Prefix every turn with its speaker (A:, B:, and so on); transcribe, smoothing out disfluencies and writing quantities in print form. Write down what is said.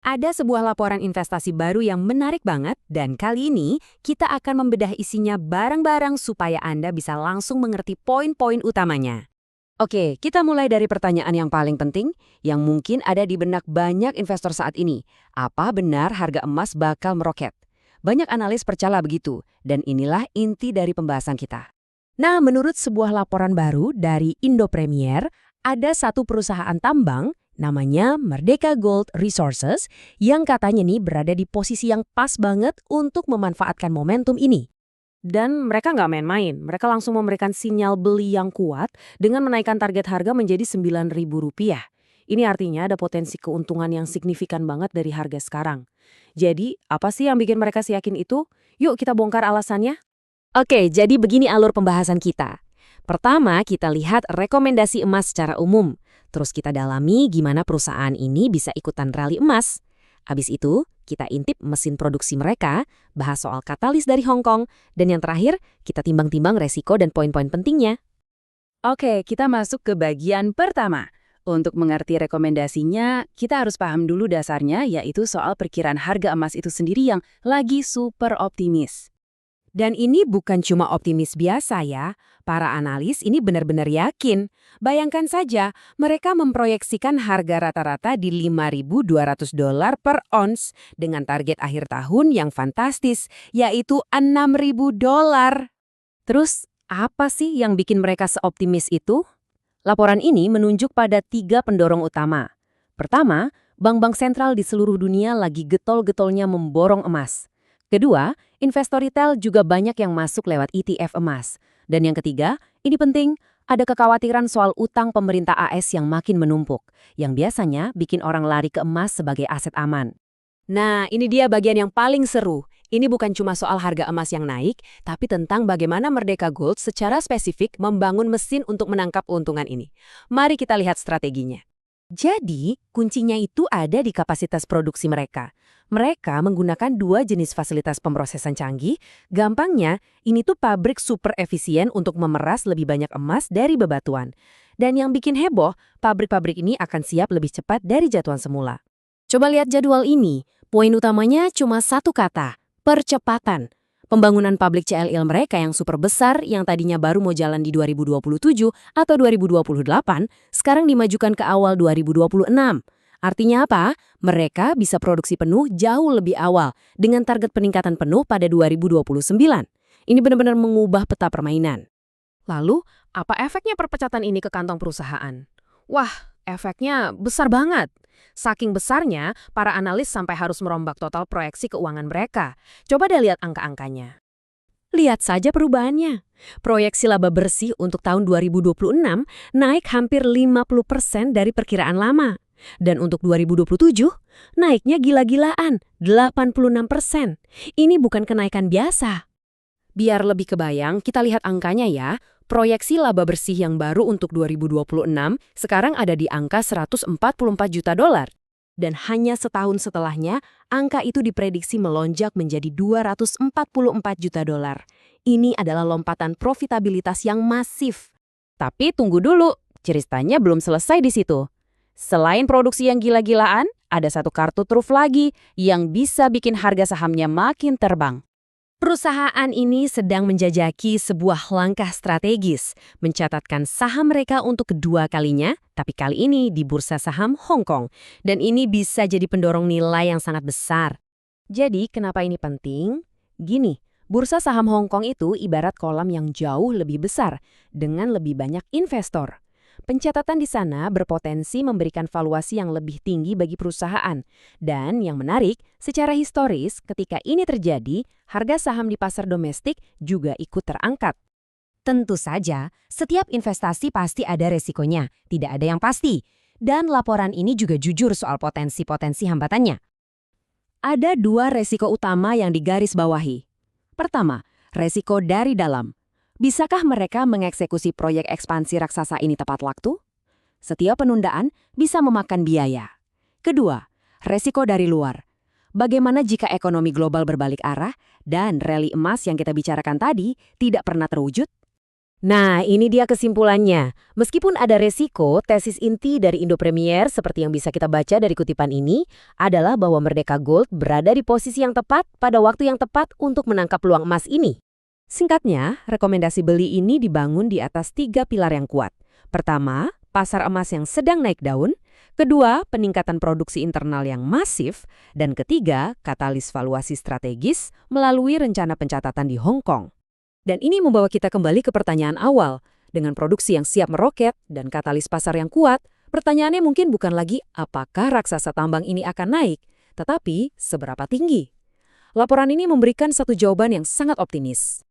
A: Ada sebuah laporan investasi baru yang menarik banget dan kali ini kita akan membedah isinya bareng-bareng supaya Anda bisa langsung mengerti poin-poin utamanya. Oke, kita mulai dari pertanyaan yang paling penting yang mungkin ada di benak banyak investor saat ini. Apa benar harga emas bakal meroket? Banyak analis percaya begitu dan inilah inti dari pembahasan kita. Nah, menurut sebuah laporan baru dari Indo Premier, ada satu perusahaan tambang namanya Merdeka Gold Resources yang katanya nih berada di posisi yang pas banget untuk memanfaatkan momentum ini. Dan mereka nggak main-main, mereka langsung memberikan sinyal beli yang kuat dengan menaikkan target harga menjadi Rp9.000. Ini artinya ada potensi keuntungan yang signifikan banget dari harga sekarang. Jadi, apa sih yang bikin mereka yakin itu? Yuk kita bongkar alasannya. Oke, jadi begini alur pembahasan kita. Pertama, kita lihat rekomendasi emas secara umum. Terus kita dalami gimana perusahaan ini bisa ikutan rally emas. Habis itu, kita intip mesin produksi mereka, bahas soal katalis dari Hong Kong, dan yang terakhir, kita timbang-timbang resiko dan poin-poin pentingnya.
B: Oke, kita masuk ke bagian pertama. Untuk mengerti rekomendasinya, kita harus paham dulu dasarnya, yaitu soal perkiraan harga emas itu sendiri yang lagi super optimis.
A: Dan ini bukan cuma optimis biasa ya, para analis ini benar-benar yakin. Bayangkan saja, mereka memproyeksikan harga rata-rata di $5.200 per ons dengan target akhir tahun yang fantastis, yaitu $6.000. Terus, apa sih yang bikin mereka seoptimis itu? Laporan ini menunjuk pada 3 pendorong utama. Pertama, bank-bank sentral di seluruh dunia lagi getol-getolnya memborong emas. Kedua, investor retail juga banyak yang masuk lewat ETF emas. Dan yang ketiga, ini penting, ada kekhawatiran soal utang pemerintah AS yang makin menumpuk, yang biasanya bikin orang lari ke emas sebagai aset aman. Nah, ini dia bagian yang paling seru. Ini bukan cuma soal harga emas yang naik, tapi tentang bagaimana Merdeka Gold secara spesifik membangun mesin untuk menangkap keuntungan ini. Mari kita lihat strateginya. Jadi, kuncinya itu ada di kapasitas produksi mereka. Mereka menggunakan 2 jenis fasilitas pemrosesan canggih. Gampangnya, ini tuh pabrik super efisien untuk memeras lebih banyak emas dari bebatuan. Dan yang bikin heboh, pabrik-pabrik ini akan siap lebih cepat dari jadwal semula. Coba lihat jadwal ini. Poin utamanya cuma satu kata, percepatan. Pembangunan pabrik CLL mereka yang super besar yang tadinya baru mau jalan di 2027 atau 2028, sekarang dimajukan ke awal 2026. Artinya apa? Mereka bisa produksi penuh jauh lebih awal dengan target peningkatan penuh pada 2029. Ini benar-benar mengubah peta permainan. Lalu, apa efeknya perpecatan ini ke kantong perusahaan? Wah, efeknya besar banget. Saking besarnya, para analis sampai harus merombak total proyeksi keuangan mereka. Coba deh lihat angka-angkanya. Lihat saja perubahannya. Proyeksi laba bersih untuk tahun 2026 naik hampir 50% dari perkiraan lama. Dan untuk 2027, naiknya gila-gilaan, 86%. Ini bukan kenaikan biasa. Biar lebih kebayang, kita lihat angkanya ya. Proyeksi laba bersih yang baru untuk 2026 sekarang ada di angka $144 juta. Dan hanya setahun setelahnya, angka itu diprediksi melonjak menjadi $244 juta. Ini adalah lompatan profitabilitas yang masif. Tapi tunggu dulu, ceritanya belum selesai di situ. Selain produksi yang gila-gilaan, ada satu kartu truf lagi yang bisa bikin harga sahamnya makin terbang. Perusahaan ini sedang menjajaki sebuah langkah strategis, mencatatkan saham mereka untuk kedua kalinya, tapi kali ini di Bursa Saham Hong Kong. Dan ini bisa jadi pendorong nilai yang sangat besar. Jadi, kenapa ini penting? Gini, Bursa Saham Hong Kong itu ibarat kolam yang jauh lebih besar, dengan lebih banyak investor. Pencatatan di sana berpotensi memberikan valuasi yang lebih tinggi bagi perusahaan. Dan yang menarik, secara historis ketika ini terjadi, harga saham di pasar domestik juga ikut terangkat. Tentu saja, setiap investasi pasti ada resikonya, tidak ada yang pasti. Dan laporan ini juga jujur soal potensi-potensi hambatannya. Ada 2 resiko utama yang digarisbawahi. Pertama, resiko dari dalam. Bisakah mereka mengeksekusi proyek ekspansi raksasa ini tepat waktu? Setiap penundaan bisa memakan biaya. Kedua, resiko dari luar. Bagaimana jika ekonomi global berbalik arah dan rally emas yang kita bicarakan tadi tidak pernah terwujud? Nah, ini dia kesimpulannya. Meskipun ada resiko, tesis inti dari Indo Premier seperti yang bisa kita baca dari kutipan ini adalah bahwa Merdeka Gold berada di posisi yang tepat pada waktu yang tepat untuk menangkap peluang emas ini. Singkatnya, rekomendasi beli ini dibangun di atas 3 pilar yang kuat. Pertama, pasar emas yang sedang naik daun. Kedua, peningkatan produksi internal yang masif. Dan ketiga, katalis valuasi strategis melalui rencana pencatatan di Hong Kong. Dan ini membawa kita kembali ke pertanyaan awal. Dengan produksi yang siap meroket dan katalis pasar yang kuat, pertanyaannya mungkin bukan lagi apakah raksasa tambang ini akan naik, tetapi seberapa tinggi. Laporan ini memberikan satu jawaban yang sangat optimis.